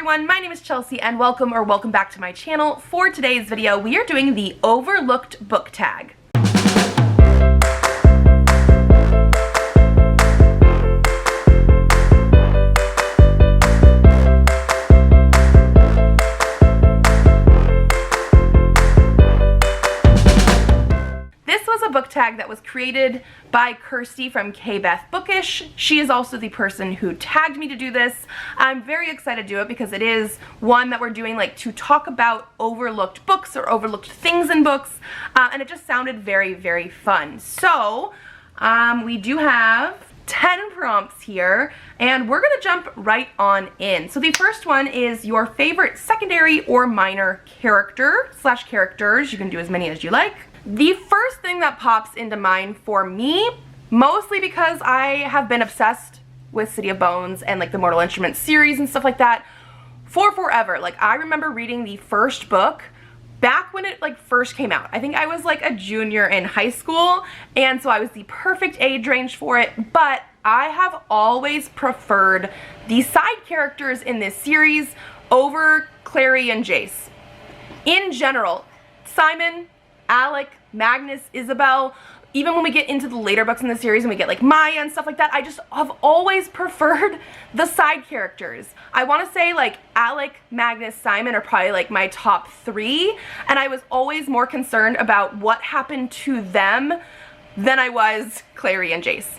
everyone, my name is Chelsea and welcome back to my channel. For today's video, we are doing the overlooked book tag. Book tag that was created by Kirsty from K-Beth Bookish. She is also the person who tagged me to do this. I'm very excited to do it because it is one that we're doing like to talk about overlooked books or overlooked things in books, and it just sounded very fun. So we do have 10 prompts here and we're gonna jump right on in. So the first one is your favorite secondary or minor character / characters. You can do as many as you like. The first thing that pops into mind for me, mostly because I have been obsessed with City of Bones and like the Mortal Instruments series and stuff like that for forever. Like I remember reading the first book back when it like first came out. I think I was like a junior in high school, and so I was the perfect age range for it, but I have always preferred the side characters in this series over Clary and Jace. In general, Simon, Alec, Magnus, Isabel, even when we get into the later books in the series and we get like Maya and stuff like that, I just have always preferred the side characters. I want to say like Alec, Magnus, Simon are probably like my top 3, and I was always more concerned about what happened to them than I was Clary and Jace.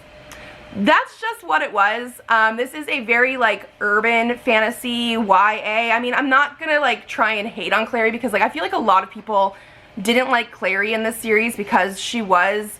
That's just what it was. This is a very like urban fantasy YA. I mean, I'm not gonna like try and hate on Clary because like I feel like a lot of people didn't like Clary in this series because she was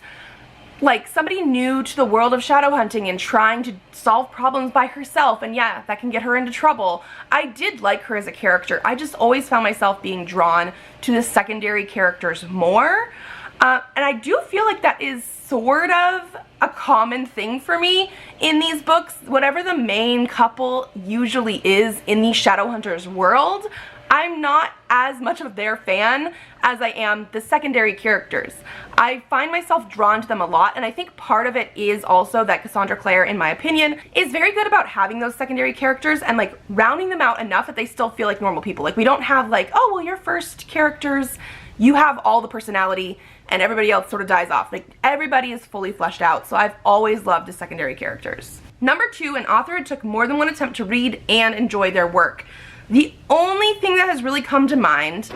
like somebody new to the world of shadow hunting and trying to solve problems by herself, and yeah, that can get her into trouble. I did like her as a character. I just always found myself being drawn to the secondary characters more, and I do feel like that is sort of a common thing for me in these books. Whatever the main couple usually is in the Shadowhunters world, I'm not as much of their fan as I am the secondary characters. I find myself drawn to them a lot, and I think part of it is also that Cassandra Clare, in my opinion, is very good about having those secondary characters and like rounding them out enough that they still feel like normal people. Like we don't have like, oh well, your first characters, you have all the personality and everybody else sort of dies off. Like everybody is fully fleshed out, so I've always loved the secondary characters. Number 2, an author it took more than one attempt to read and enjoy their work. The only thing that has really come to mind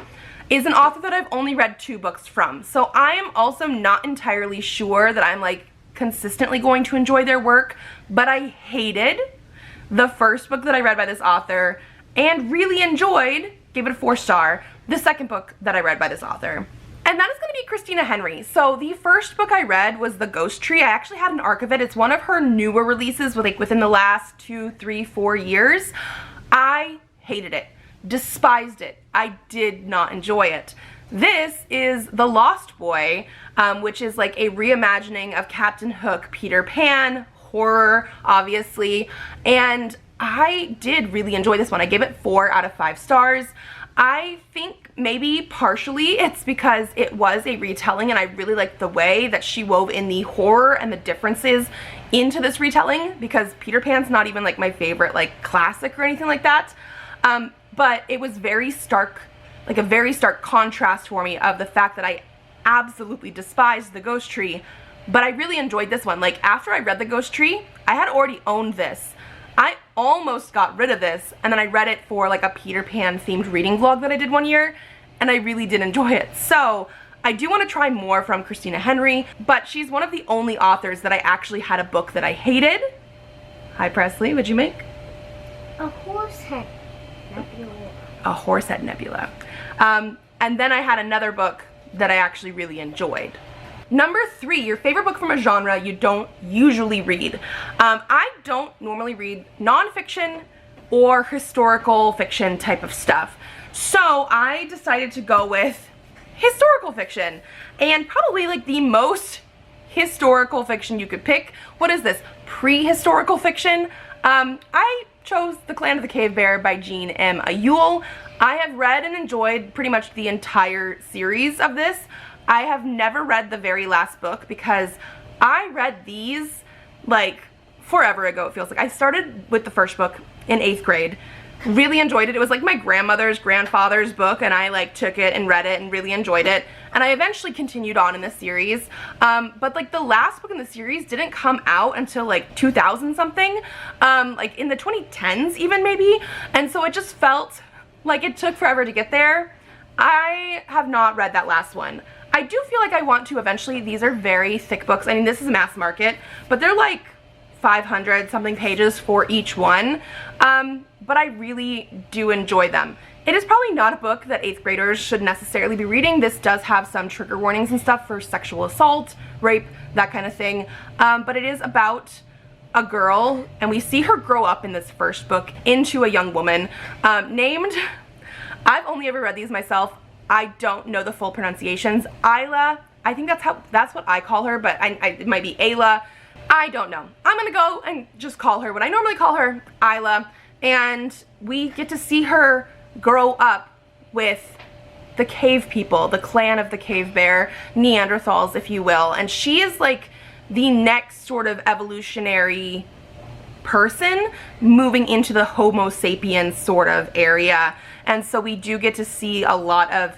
is an author that I've only read 2 books from. So I am also not entirely sure that I'm like consistently going to enjoy their work, but I hated the first book that I read by this author and really enjoyed, gave it a 4-star, the second book that I read by this author. And that is going to be Christina Henry. So the first book I read was The Ghost Tree. I actually had an arc of it. It's one of her newer releases within the last 2, 3, 4 years. I hated it, despised it. I did not enjoy it. This is The Lost Boy, which is like a reimagining of Captain Hook, Peter Pan, horror, obviously, and I did really enjoy this one. I gave it 4 out of 5 stars. I think maybe partially it's because it was a retelling and I really liked the way that she wove in the horror and the differences into this retelling, because Peter Pan's not even like my favorite like classic or anything like that. But it was very stark, like a very stark contrast for me of the fact that I absolutely despised The Ghost Tree, but I really enjoyed this one. Like after I read The Ghost Tree, I had already owned this. I almost got rid of this, and then I read it for like a Peter Pan themed reading vlog that I did one year, and I really did enjoy it. So I do want to try more from Christina Henry, but she's one of the only authors that I actually had a book that I hated. Hi Presley, what'd you make? A Horsehead Nebula. A Horsehead Nebula. And then I had another book that I actually really enjoyed. Number 3, your favorite book from a genre you don't usually read. I don't normally read nonfiction or historical fiction type of stuff. So I decided to go with historical fiction, and probably like the most historical fiction you could pick. What is this? Prehistorical fiction? I chose The Clan of the Cave Bear by Jean M. Ayul. I have read and enjoyed pretty much the entire series of this. I have never read the very last book because I read these like forever ago, it feels like. I started with the first book in 8th grade. Really enjoyed it. It was like my grandmother's grandfather's book, and I like took it and read it and really enjoyed it. And I eventually continued on in the series. But like the last book in the series didn't come out until like 2000 something, like in the 2010s even maybe. And so it just felt like it took forever to get there. I have not read that last one. I do feel like I want to eventually. These are very thick books. I mean, this is mass market, but they're like 500 something pages for each one. But I really do enjoy them. It is probably not a book that 8th graders should necessarily be reading. This does have some trigger warnings and stuff for sexual assault, rape, that kind of thing. But it is about a girl, and we see her grow up in this first book into a young woman named, I've only ever read these myself. I don't know the full pronunciations. Isla, I think that's what I call her, but it might be Ayla. I don't know. I'm gonna go and just call her what I normally call her, Isla. And we get to see her grow up with the cave people, the clan of the cave bear, Neanderthals, if you will. And she is like the next sort of evolutionary person moving into the Homo sapiens sort of area. And so we do get to see a lot of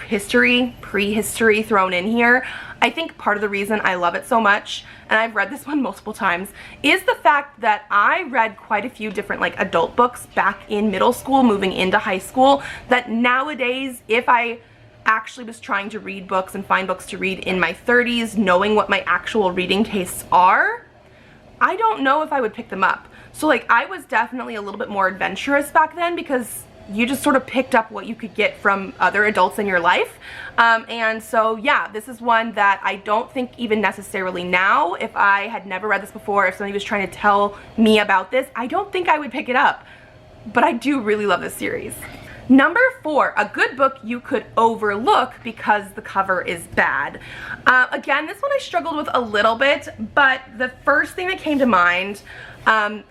history, prehistory thrown in here. I think part of the reason I love it so much, and I've read this one multiple times, is the fact that I read quite a few different like adult books back in middle school, moving into high school, that nowadays, if I actually was trying to read books and find books to read in my 30s, knowing what my actual reading tastes are, I don't know if I would pick them up. So like I was definitely a little bit more adventurous back then, because you just sort of picked up what you could get from other adults in your life. And so yeah, this is one that I don't think even necessarily now, if I had never read this before, if somebody was trying to tell me about this, I don't think I would pick it up. But I do really love this series. Number 4, a good book you could overlook because the cover is bad. Again, this one I struggled with a little bit, but the first thing that came to mind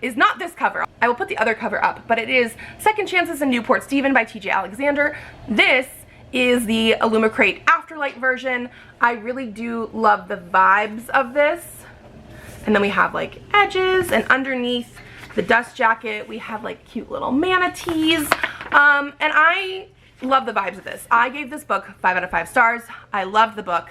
is not this cover. I will put the other cover up, but it is Second Chances in Newport Stephen by TJ Alexander. This is the Illumicrate Afterlight version. I really do love the vibes of this. And then we have like edges, and underneath the dust jacket we have like cute little manatees. And I love the vibes of this. I gave this book 5 out of 5 stars. I loved the book.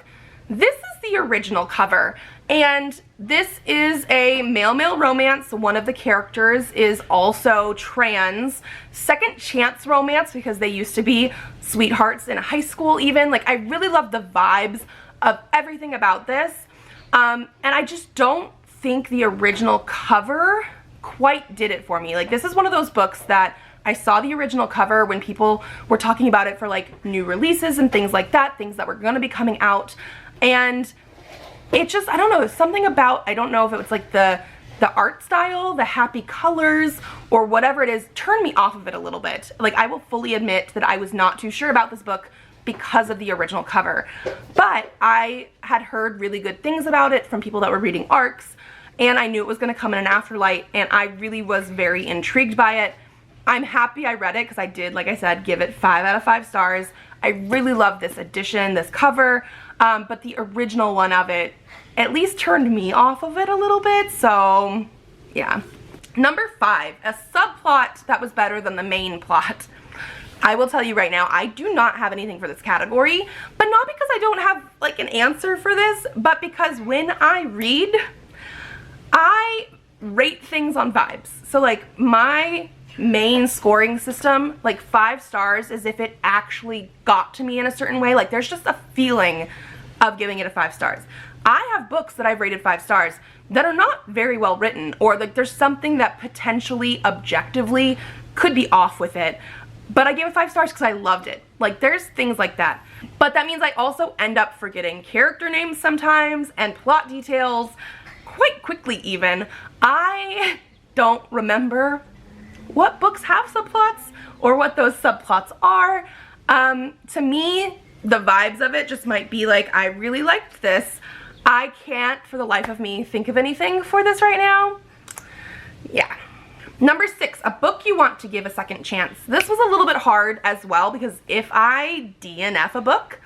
This is the original cover, and this is a male-male romance. One of the characters is also trans. Second chance romance, because they used to be sweethearts in high school even. Like, I really love the vibes of everything about this. And I just don't think the original cover quite did it for me. Like, this is one of those books that I saw the original cover when people were talking about it for like new releases and things like that, things that were going to be coming out. And it just, I don't know, something about, I don't know if it was like the art style, the happy colors, or whatever it is, turned me off of it a little bit. Like, I will fully admit that I was not too sure about this book because of the original cover. But I had heard really good things about it from people that were reading ARCs, and I knew it was going to come in an Afterlight, and I really was very intrigued by it. I'm happy I read it because I did, like I said, give it 5 out of 5 stars. I really love this edition, this cover, but the original one of it at least turned me off of it a little bit, so yeah. Number 5, a subplot that was better than the main plot. I will tell you right now, I do not have anything for this category, but not because I don't have like an answer for this, but because when I read, I rate things on vibes. So like my main scoring system, like 5 stars, is if it actually got to me in a certain way. Like, there's just a feeling of giving it a 5 stars. I have books that I've rated 5 stars that are not very well written, or like there's something that potentially objectively could be off with it, but I gave it 5 stars because I loved it. Like, there's things like that. But that means I also end up forgetting character names sometimes and plot details quite quickly even. I don't remember what books have subplots or what those subplots are. To me, the vibes of it just might be like, I really liked this. I can't for the life of me think of anything for this right now. Yeah. Number 6, a book you want to give a second chance. This was a little bit hard as well, because if I DNF a book,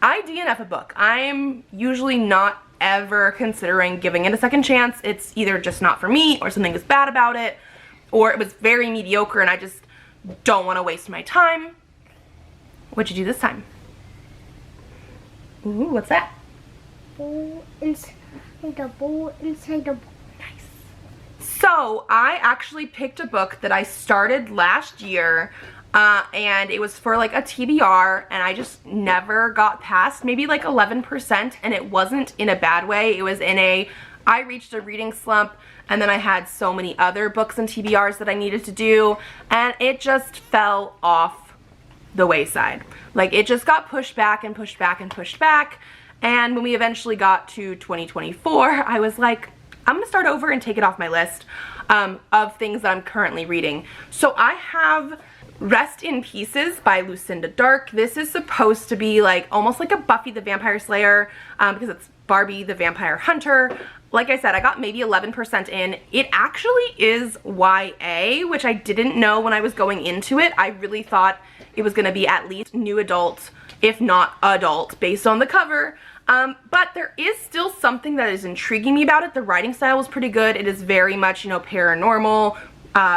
I DNF a book. I'm usually not ever considering giving it a second chance. It's either just not for me, or something was bad about it, or it was very mediocre and I just don't want to waste my time. What'd you do this time? Ooh, what's that? Ball inside the ball inside the ball. So I actually picked a book that I started last year, and it was for like a TBR, and I just never got past maybe like 11%, and it wasn't in a bad way. It was in a, I reached a reading slump, and then I had so many other books and TBRs that I needed to do, and it just fell off the wayside. Like, it just got pushed back and pushed back and pushed back, and when we eventually got to 2024, I was like, I'm gonna start over and take it off my list of things that I'm currently reading. So I have Rest in Pieces by Lucinda Dark. This is supposed to be like almost like a Buffy the Vampire Slayer because it's Barbie the Vampire Hunter. Like I said, I got maybe 11% in. It actually is YA, which I didn't know when I was going into it. I really thought it was gonna be at least new adult, if not adult, based on the cover. But there is still something that is intriguing me about it. The writing style is pretty good. It is very much, you know, paranormal,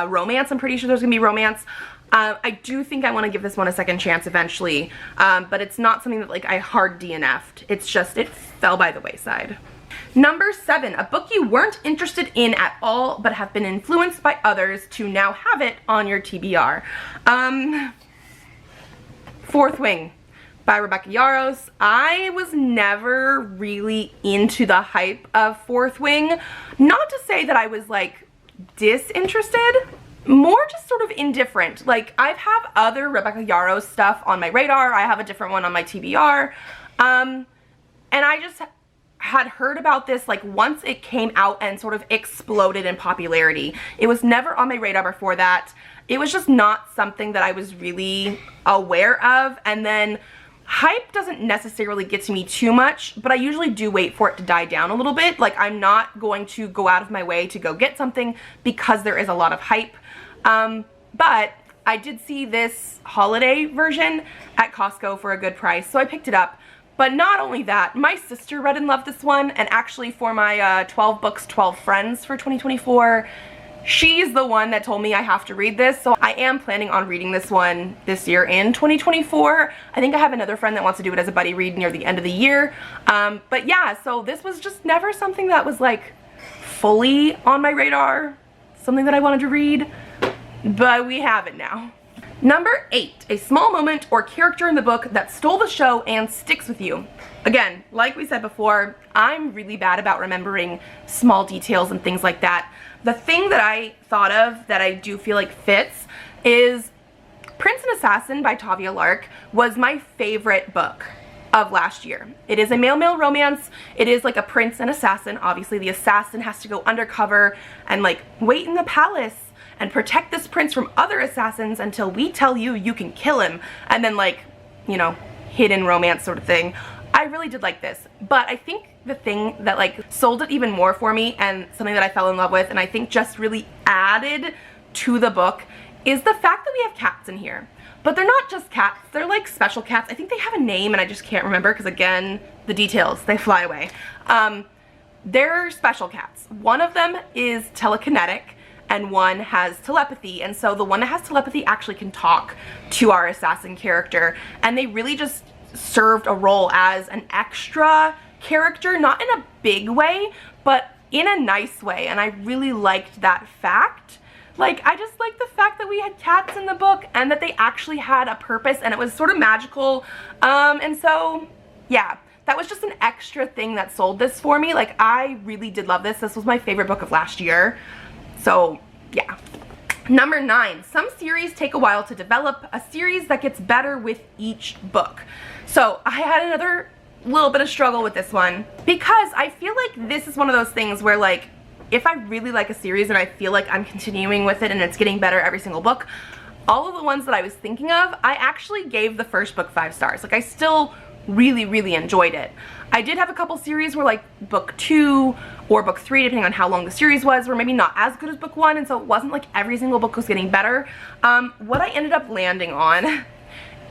romance. I'm pretty sure there's gonna be romance. I do think I want to give this one a second chance eventually, but it's not something that like I hard DNF'd. It's just, it fell by the wayside. Number 7, a book you weren't interested in at all, but have been influenced by others to now have it on your TBR. Fourth Wing by Rebecca Yarros. I was never really into the hype of Fourth Wing. Not to say that I was like disinterested, more just sort of indifferent. Like, I have other Rebecca Yarros stuff on my radar. I have a different one on my TBR. And I just had heard about this like once it came out and sort of exploded in popularity. It was never on my radar before that. It was just not something that I was really aware of. And then hype doesn't necessarily get to me too much, but I usually do wait for it to die down a little bit. Like, I'm not going to go out of my way to go get something because there is a lot of hype. But I did see this holiday version at Costco for a good price, so I picked it up. But not only that, my sister read and loved this one, and actually for my 12 Books, 12 Friends for 2024, she's the one that told me I have to read this, so I am planning on reading this one this year in 2024. I think I have another friend that wants to do it as a buddy read near the end of the year. But yeah, so this was just never something that was like fully on my radar, something that I wanted to read, but we have it now. Number 8, a small moment or character in the book that stole the show and sticks with you. Again, like we said before, I'm really bad about remembering small details and things like that. The thing that I thought of that I do feel like fits is Prince and Assassin by Tavia Lark was my favorite book of last year. It is a male-male romance. It is like a prince and assassin. Obviously, the assassin has to go undercover and like wait in the palace and protect this prince from other assassins until we tell you you can kill him, and then like, you know, hidden romance sort of thing. I really did like this, but I think the thing that like sold it even more for me and something that I fell in love with and I think just really added to the book is the fact that we have cats in here. But they're not just cats, they're like special cats. I think they have a name and I just can't remember because again, the details, they fly away. They're special cats. One of them is telekinetic and one has telepathy, and so the one that has telepathy actually can talk to our assassin character, and they really just served a role as an extra character, not in a big way, but in a nice way, and I really liked that fact. Like, I just liked the fact that we had cats in the book and that they actually had a purpose and it was sort of magical, and so, yeah. That was just an extra thing that sold this for me. Like, I really did love this. This was my favorite book of last year. So, yeah. Number 9, some series take a while to develop, a series that gets better with each book. So, I had another little bit of struggle with this one because I feel like this is one of those things where like, if I really like a series and I feel like I'm continuing with it and it's getting better every single book, all of the ones that I was thinking of, I actually gave the first book 5 stars. Like, I still really enjoyed it. I did have a couple series where like book 2 or book 3, depending on how long the series was, were maybe not as good as book 1, and so it wasn't like every single book was getting better. What I ended up landing on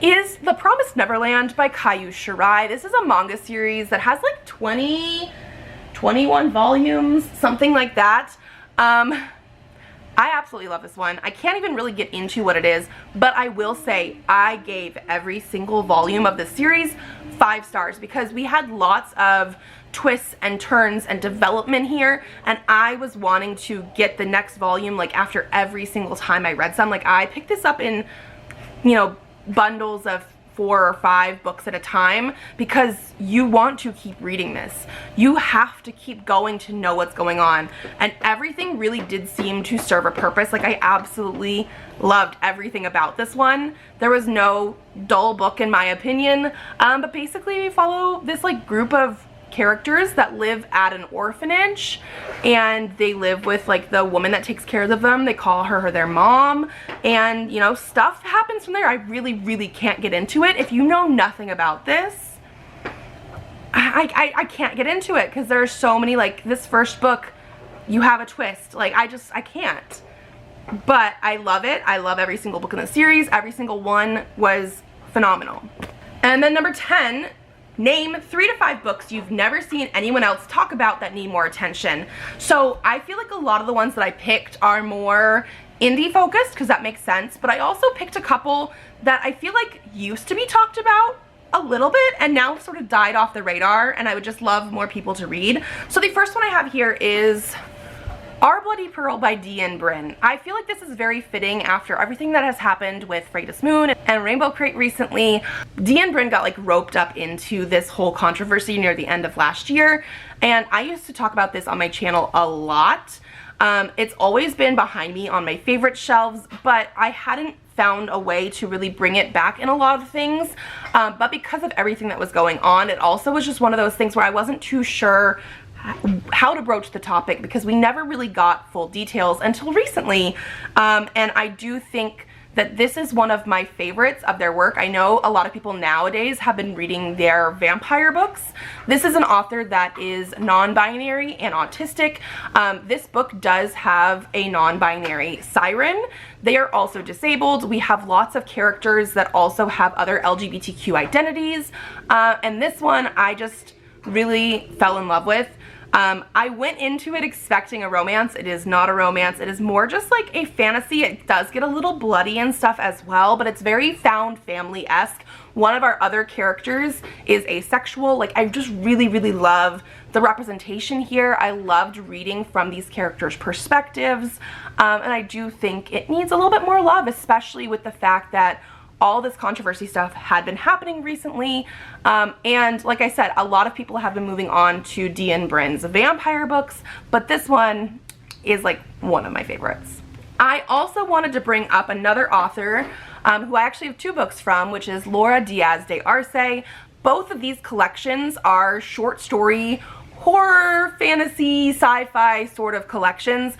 is The Promised Neverland by Kayu Shirai. This is a manga series that has like 21 volumes, something like that. I absolutely love this one. I can't even really get into what it is, but I will say I gave every single volume of the series 5 stars because we had lots of twists and turns and development here, and I was wanting to get the next volume like after every single time I read some. Like I picked this up in, you know, bundles of 4 or 5 books at a time because you want to keep reading this. You have to keep going to know what's going on, and everything really did seem to serve a purpose. Like I absolutely loved everything about this one. There was no dull book in my opinion, but basically we follow this like group of characters that live at an orphanage, and they live with like the woman that takes care of them. They call her their mom, and you know, stuff happens from there. I really can't get into it. If you know nothing about this, I can't get into it because there's so many, like this first book, you have a twist. Like I can't. But I love it. I love every single book in the series. Every single one was phenomenal. And then number 10, name 3 to 5 books you've never seen anyone else talk about that need more attention. So I feel like a lot of the ones that I picked are more indie focused because that makes sense, but I also picked a couple that I feel like used to be talked about a little bit and now sort of died off the radar, and I would just love more people to read. So the first one I have here is Our Bloody Pearl by Dean Bryn. I feel like this is very fitting after everything that has happened with Freitas Moon and Rainbow Crate recently. Dean Bryn got like roped up into this whole controversy near the end of last year, and I used to talk about this on my channel a lot. It's always been behind me on my favorite shelves, but I hadn't found a way to really bring it back in a lot of things. But because of everything that was going on, it also was just one of those things where I wasn't too sure how to broach the topic because we never really got full details until recently. And I do think that this is one of my favorites of their work. I know a lot of people nowadays have been reading their vampire books. This is an author that is non-binary and autistic. This book does have a non-binary siren. They are also disabled. We have lots of characters that also have other LGBTQ identities. And this one I just really fell in love with. I went into it expecting a romance. It is not a romance. It is more just like a fantasy. It does get a little bloody and stuff as well, but it's very found family-esque. One of our other characters is asexual. Like I just really love the representation here. I loved reading from these characters' perspectives, and I do think it needs a little bit more love, especially with the fact that all this controversy stuff had been happening recently, and like I said, a lot of people have been moving on to Dean Bryn's vampire books, but this one is like one of my favorites. I also wanted to bring up another author who I actually have 2 books from, which is Laura Diaz de Arce. Both of these collections are short story, horror, fantasy, sci-fi sort of collections.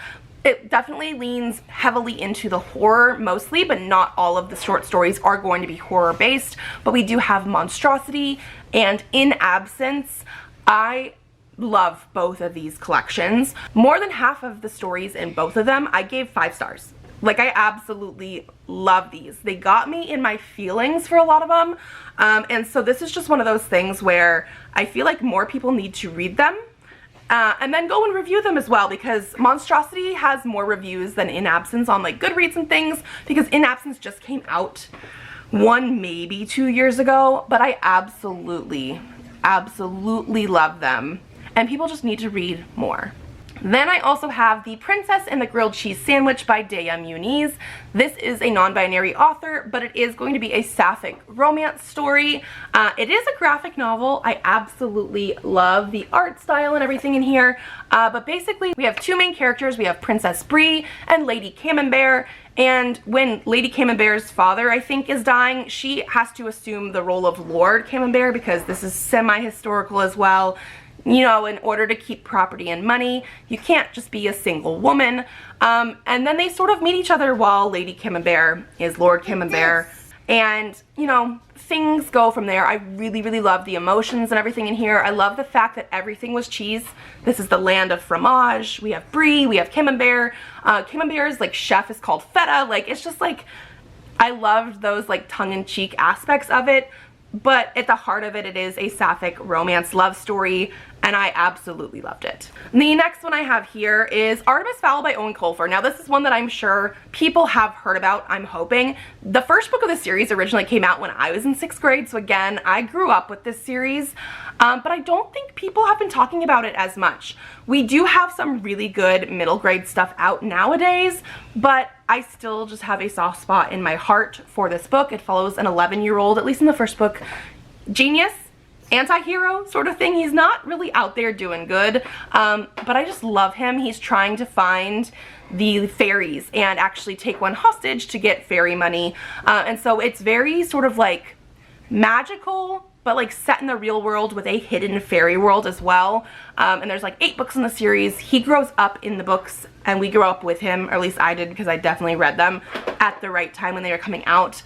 It definitely leans heavily into the horror mostly, but not all of the short stories are going to be horror based. But we do have Monstrosity and In Absence. I love both of these collections. More than half of the stories in both of them I gave 5 stars. Like I absolutely love these. They got me in my feelings for a lot of them. And so this is just one of those things where I feel like more people need to read them. And then go and review them as well, because Monstrosity has more reviews than In Absence on like Goodreads and things, because In Absence just came out 1, maybe 2 years ago, but I absolutely love them, and people just need to read more. Then I also have The Princess and the Grilled Cheese Sandwich by Dea Muniz. This is a non-binary author, but it is going to be a sapphic romance story. It is a graphic novel. I absolutely love the art style and everything in here. But basically, we have 2 main characters. We have Princess Brie and Lady Camembert. And when Lady Camembert's father, I think, is dying, she has to assume the role of Lord Camembert, because this is semi-historical as well. You know, in order to keep property and money, you can't just be a single woman. And then they sort of meet each other while Lady Camembert is Lord Camembert. And, you know, things go from there. I really love the emotions and everything in here. I love the fact that everything was cheese. This is the land of fromage. We have Brie, we have Camembert. Camembert's like chef is called Feta. Like, it's just like, I loved those like tongue-in-cheek aspects of it. But at the heart of it, it is a sapphic romance love story, and I absolutely loved it. The next one I have here is Artemis Fowl by Owen Colfer. Now this is one that I'm sure people have heard about, I'm hoping. The first book of the series originally came out when I was in 6th grade, so again, I grew up with this series, but I don't think people have been talking about it as much. We do have some really good middle grade stuff out nowadays, but I still just have a soft spot in my heart for this book. It follows an 11-year-old, at least in the first book, genius, anti-hero sort of thing. He's not really out there doing good, but I just love him. He's trying to find the fairies and actually take one hostage to get fairy money, and so it's very sort of like magical, but like set in the real world with a hidden fairy world as well. And there's like 8 books in the series. He grows up in the books and we grew up with him, or at least I did, because I definitely read them at the right time when they were coming out.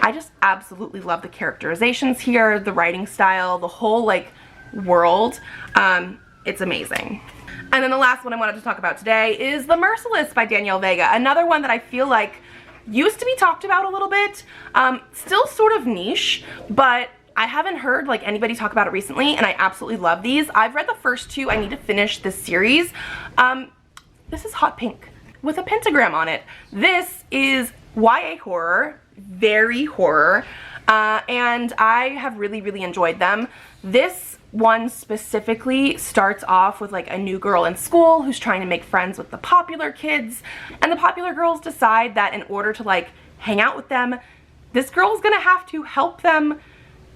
I just absolutely love the characterizations here, the writing style, the whole like world. It's amazing. And then the last one I wanted to talk about today is The Merciless by Danielle Vega. Another one that I feel like used to be talked about a little bit, still sort of niche, but I haven't heard like anybody talk about it recently, and I absolutely love these. I've read the first 2. I need to finish this series. This is hot pink with a pentagram on it. This is YA horror, very horror, and I have really enjoyed them. This one specifically starts off with like a new girl in school who's trying to make friends with the popular kids, and the popular girls decide that in order to like hang out with them, this girl's gonna have to help them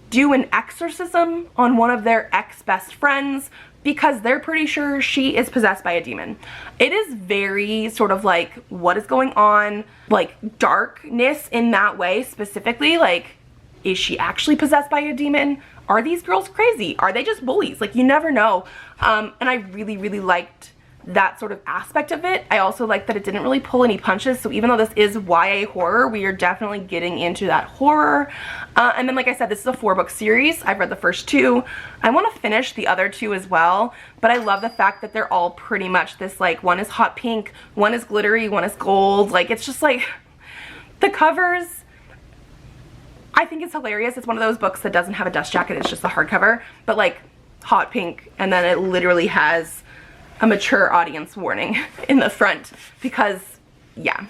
do an exorcism on one of their ex-best friends because they're pretty sure she is possessed by a demon. It is very sort of like, what is going on, like darkness in that way specifically. Like, is she actually possessed by a demon? Are these girls crazy? Are they just bullies? Like, you never know. And I really liked that sort of aspect of it. I also like that it didn't really pull any punches, so even though this is YA horror, we are definitely getting into that horror. And then like I said, this is a 4-book series. I've read the first 2. I want to finish the other 2 as well, but I love the fact that they're all pretty much this, like, one is hot pink, one is glittery, one is gold. Like, it's just like, the covers, I think it's hilarious. It's one of those books that doesn't have a dust jacket, it's just the hardcover, but like hot pink, and then it literally has a mature audience warning in the front because, yeah.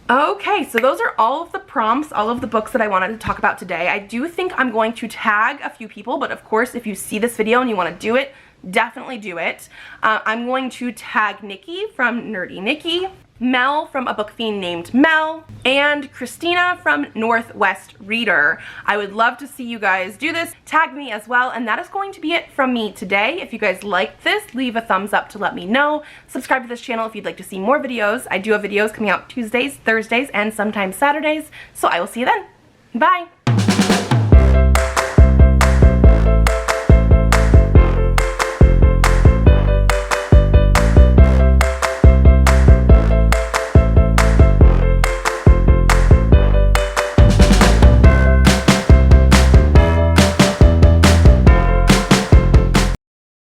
Okay, so those are all of the prompts, all of the books that I wanted to talk about today. I do think I'm going to tag a few people, but of course, if you see this video and you want to do it, definitely do it. I'm going to tag Nikki from Nerdy Nikki, Mel from A Book Fiend Named Mel, and Christina from Northwest Reader. I would love to see you guys do this. Tag me as well, and that is going to be it from me today. If you guys liked this, leave a thumbs up to let me know. Subscribe to this channel if you'd like to see more videos. I do have videos coming out Tuesdays, Thursdays, and sometimes Saturdays, so I will see you then. Bye!